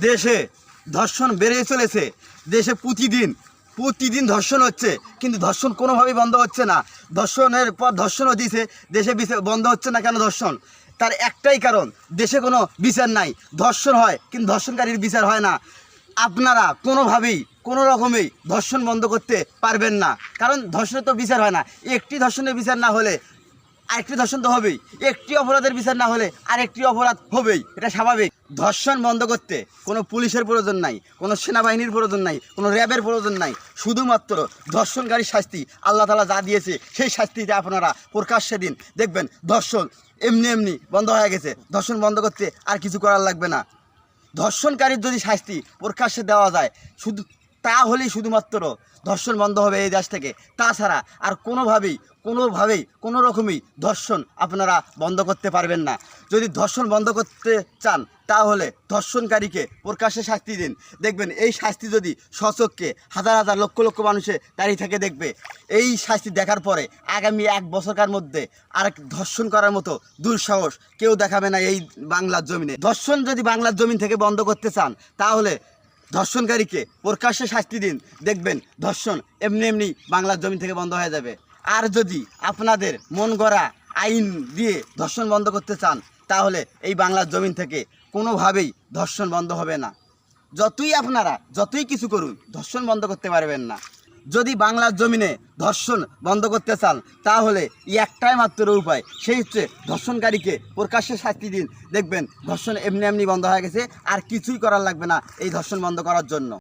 দেশে ধর্ষণ বেড়ে চলেছে। দেশে প্রতিদিন ধর্ষণ হচ্ছে, কিন্তু ধর্ষণ কোনোভাবেই বন্ধ হচ্ছে না। ধর্ষণের পর ধর্ষণও দিছে, দেশে বন্ধ হচ্ছে না কেন ধর্ষণ? তার একটাই কারণ, দেশে কোনো বিচার নাই। ধর্ষণ হয় কিন্তু ধর্ষণকারীর বিচার হয় না। আপনারা কোনোভাবেই কোনো রকমেই ধর্ষণ বন্ধ করতে পারবেন না, কারণ ধর্ষণের তো বিচার হয় না। একটি ধর্ষণের বিচার না হলে আরেকটি ধর্ষণ তো হবেই, একটি অপরাধের বিচার না হলে আরেকটি অপরাধ হবেই, এটা স্বাভাবিক। ধর্ষণ বন্ধ করতে কোনো পুলিশের প্রয়োজন নাই, কোনো সেনাবাহিনীর প্রয়োজন নাই, কোনো র্যাবের প্রয়োজন নাই। শুধুমাত্র ধর্ষণকারীর শাস্তি আল্লাহ তাআলা যা দিয়েছে সেই শাস্তিতে আপনারা প্রকাশ্যে দিন, দেখবেন ধর্ষণ এমনি বন্ধ হয়ে গেছে। ধর্ষণ বন্ধ করতে আর কিছু করার লাগবে না। ধর্ষণকারীর যদি শাস্তি প্রকাশ্যে দেওয়া যায় তাহলেই শুধুমাত্র ধর্ষণ বন্ধ হবে এই দেশ থেকে। তাছাড়া আর কোনোভাবেই কোনো রকমই ধর্ষণ আপনারা বন্ধ করতে পারবেন না। যদি ধর্ষণ বন্ধ করতে চান তাহলে ধর্ষণকারীকে প্রকাশ্যে শাস্তি দিন, দেখবেন এই শাস্তি যদি স্বচক্ষে হাজার লক্ষ মানুষে দাঁড়িয়ে থেকে দেখবে, এই শাস্তি দেখার পরে আগামী 1 বছরকার মধ্যে আর ধর্ষণ করার মতো দুঃসাহস কেউ দেখাবে না এই বাংলার জমিনে। ধর্ষণ যদি বাংলার জমিন থেকে বন্ধ করতে চান তাহলে ধর্ষণকারীকে প্রকাশ্যে শাস্তি দিন, দেখবেন ধর্ষণ এমনি বাংলার জমিন থেকে বন্ধ হয়ে যাবে। আর যদি আপনাদের মন গড়া আইন দিয়ে ধর্ষণ বন্ধ করতে চান তাহলে এই বাংলার জমিন থেকে কোনোভাবেই ধর্ষণ বন্ধ হবে না। যতই কিছু করুন, ধর্ষণ বন্ধ করতে পারবেন না। যদি বাংলার জমিনে ধর্ষণ বন্ধ করতে চান তাহলে একটাই মাত্র উপায়, সেই হচ্ছে ধর্ষণকারীকে প্রকাশ্যে শাস্তি দিন, দেখবেন ধর্ষণ এমনি বন্ধ হয়ে গেছে। আর কিছুই করার লাগবে না এই ধর্ষণ বন্ধ করার জন্য।